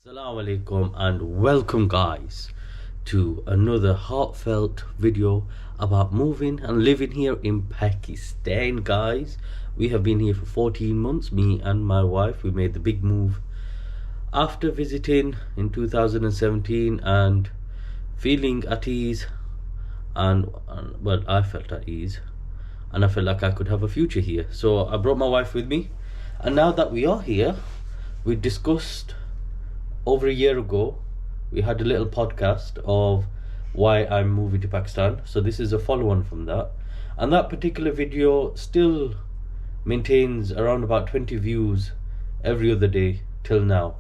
Assalamu alaikum and welcome guys to another heartfelt video about moving and living here in Pakistan. Guys, we have been here for 14 months, me and my wife. We made the big move after visiting in 2017 and feeling at ease and well, I felt at ease and I felt like I could have a future here. So I brought my wife with me, and now that we are here, we discussed over a year ago, we had a little podcast of why I'm moving to Pakistan. So this is a follow-on from that. And that particular video still maintains around about 20 views every other day till now.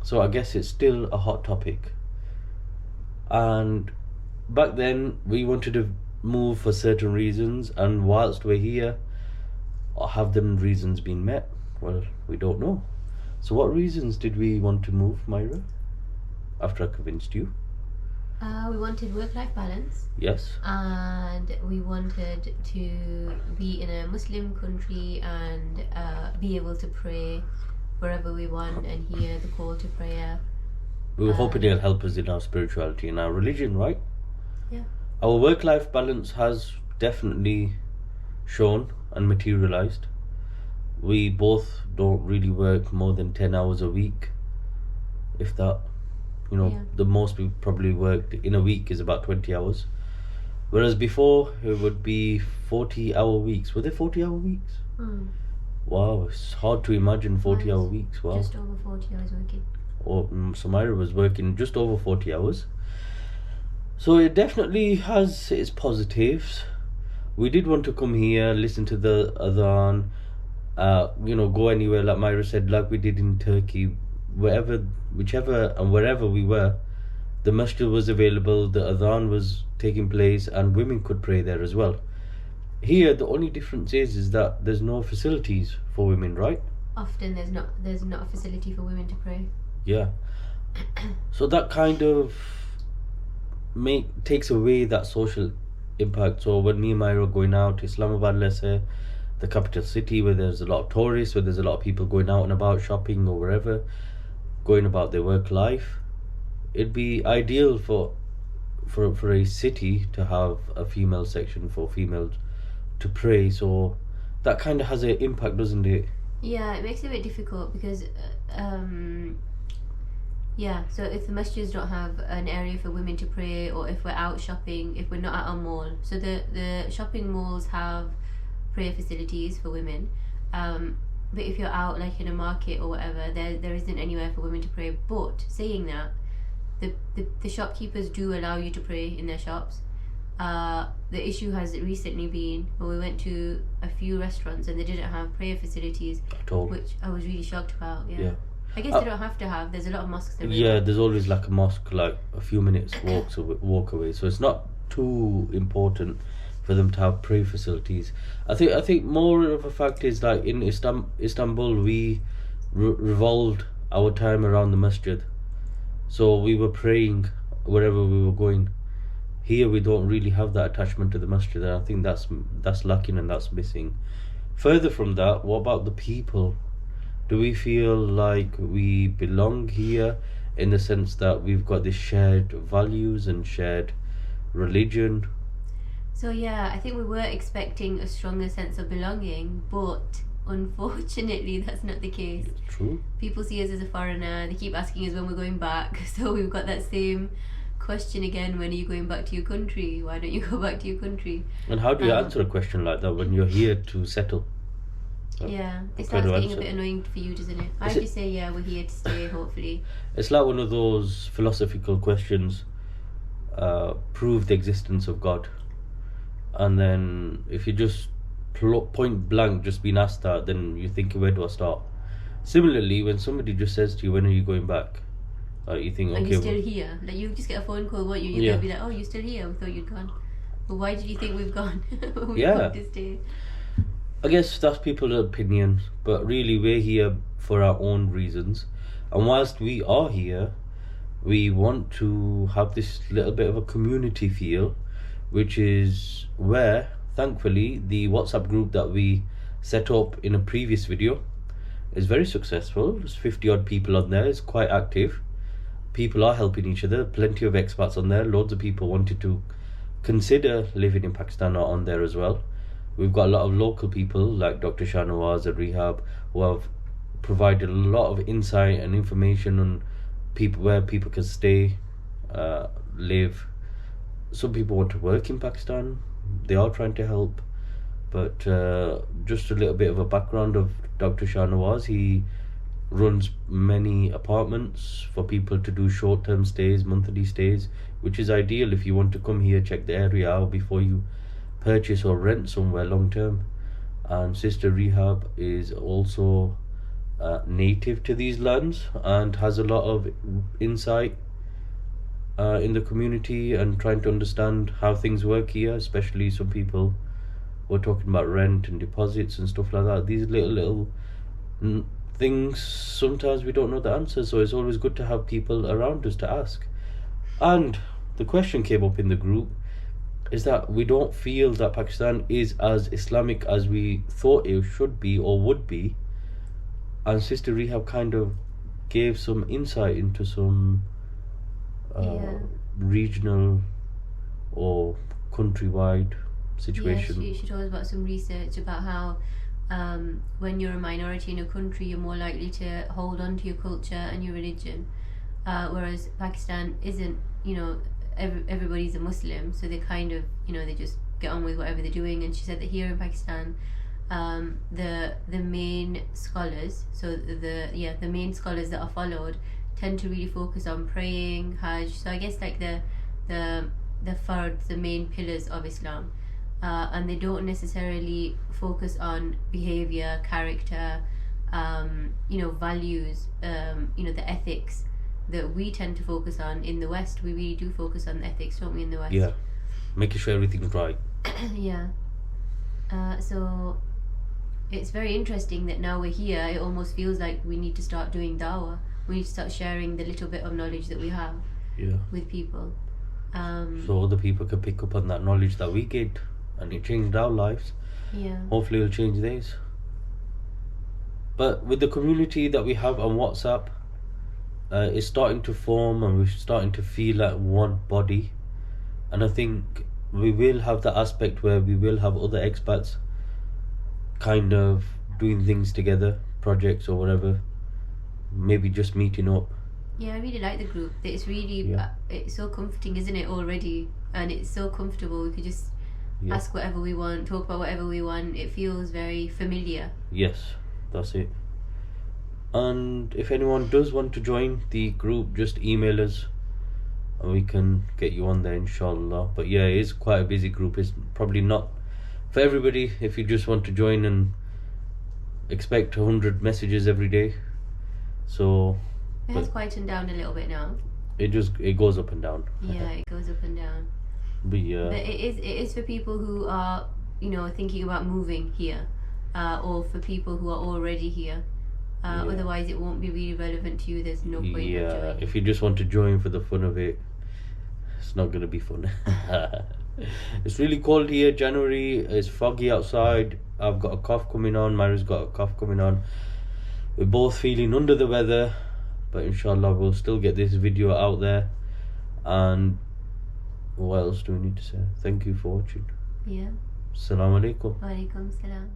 So I guess it's still a hot topic. And back then, we wanted to move for certain reasons. And whilst we're here, have them reasons been met? Well, we don't know. So what reasons did we want to move, Myra, after I convinced you? We wanted work-life balance. Yes. And we wanted to be in a Muslim country and be able to pray wherever we want and hear the call to prayer. We were hoping it'll help us in our spirituality and our religion, right? Yeah. Our work-life balance has definitely shown and materialized. We both don't really work more than 10 hours a week, if that. Yeah. The most we probably worked in a week is about 20 hours. Whereas before, it would be 40-hour weeks. Were they 40-hour weeks? Wow, it's hard to imagine 40-hour weeks. Wow. Just over 40 hours working. Samira was working just over 40 hours. So it definitely has its positives. We did want to come here, listen to the adhan, go anywhere, like Myra said, like we did in Turkey, whichever and wherever we were, the masjid was available, the adhan was taking place, and women could pray there as well. Here, the only difference is that there's no facilities for women, right? Often there's not a facility for women to pray. Yeah. So that kind of takes away that social impact. So when me and Myra are going out to Islamabad, let's say, the capital city, where there's a lot of tourists, where there's a lot of people going out and about shopping or wherever, going about their work life, it'd be ideal for a city to have a female section for females to pray. So that kind of has an impact, doesn't it? Yeah, it makes it a bit difficult because so if the masjids don't have an area for women to pray, or if we're out shopping, if we're not at our mall, so the shopping malls have prayer facilities for women, but if you're out like in a market or whatever, there isn't anywhere for women to pray. But saying that, the shopkeepers do allow you to pray in their shops. The issue has recently been when we went to a few restaurants and they didn't have prayer facilities At all. which I was really shocked about. Yeah. I guess they don't have to have. There's a lot of mosques there. Yeah, there's always like a mosque like a few minutes walk away, so it's not too important for them to have prayer facilities. I think more of a fact is like in Istanbul we revolved our time around the masjid, so we were praying wherever we were going. Here we don't really have that attachment to the masjid, and I think that's lacking and that's missing. Further from that, what about the people? Do we feel like we belong here in the sense that we've got this shared values and shared religion? So yeah, I think we were expecting a stronger sense of belonging, but unfortunately that's not the case. It's true. People see us as a foreigner. They keep asking us when we're going back. So we've got that same question again: when are you going back to your country? Why don't you go back to your country? And how do you answer a question like that when you're here to settle? Yeah, it starts getting a bit annoying for you, doesn't it? I just say, yeah, we're here to stay, hopefully. It's like one of those philosophical questions, prove the existence of God. And then if you just point blank just been asked that, then you think, where do I start? Similarly, when somebody just says to you, when are you going back? You think, okay, are you still here? Like, you just get a phone call, won't you? You're going to be like, oh, you're still here? We thought you'd gone. But why did you think we've gone? We've got to stay. I guess that's people's opinion, but really we're here for our own reasons. And whilst we are here, we want to have this little bit of a community feel, which is where, thankfully, the WhatsApp group that we set up in a previous video is very successful. There's 50 odd people on there. It's quite active. People are helping each other. Plenty of expats on there. Loads of people wanted to consider living in Pakistan are on there as well. We've got a lot of local people like Dr. Shahnawaz at Rehab who have provided a lot of insight and information on people where people can stay, live. Some people want to work in Pakistan. They are trying to help. But just a little bit of a background of Dr. Shahnawaz. He runs many apartments for people to do short-term stays, monthly stays, which is ideal if you want to come here, check the area out before you purchase or rent somewhere long-term. And Sister Rehab is also native to these lands and has a lot of insight in the community and trying to understand how things work here, especially some people were talking about rent and deposits and stuff like that. These little things, sometimes we don't know the answer, so it's always good to have people around us to ask. And the question came up in the group is that we don't feel that Pakistan is as Islamic as we thought it should be or would be. And Sister Rehab kind of gave some insight into some regional or countrywide situation. Yeah, she told us about some research about how when you're a minority in a country, you're more likely to hold on to your culture and your religion, whereas Pakistan isn't. Everybody's a Muslim, so they kind of they just get on with whatever they're doing. And she said that here in Pakistan, the main scholars, the main scholars that are followed tend to really focus on praying, Hajj. So I guess like the fard, the main pillars of Islam. And they don't necessarily focus on behavior, character, values, the ethics that we tend to focus on in the West. We really do focus on the ethics, don't we, in the West? Yeah, making sure everything's right. Yeah. So it's very interesting that now we're here, it almost feels like we need to start doing dawah. We need to start sharing the little bit of knowledge that we have with people. So other people can pick up on that knowledge that we get, and it changed our lives. Yeah. Hopefully it'll change theirs. But with the community that we have on WhatsApp, it's starting to form and we're starting to feel like one body. And I think we will have the aspect where we will have other expats kind of doing things together, projects or whatever, maybe just meeting up. Yeah, I really like the group. It's really it's so comforting, isn't it, already? And it's so comfortable. We could just ask whatever we want, talk about whatever we want. It feels very familiar. Yes, that's it. And if anyone does want to join the group, just email us and we can get you on there, inshallah. But yeah, it is quite a busy group. It's probably not for everybody if you just want to join and expect 100 messages every day. So it has quietened down a little bit now. It goes up and down. Yeah, it goes up and down. But yeah, but it is for people who are thinking about moving here, or for people who are already here. Otherwise it won't be really relevant to you. There's no point in joining. If you just want to join for the fun of it, it's not going to be fun. It's really cold here. January, it's foggy outside. I've got a cough coming on. Myra's got a cough coming on. We're both feeling under the weather, but inshallah we'll still get this video out there. And what else do we need to say? Thank you for watching. Yeah. Assalamu alaikum. Wa alaikum salam.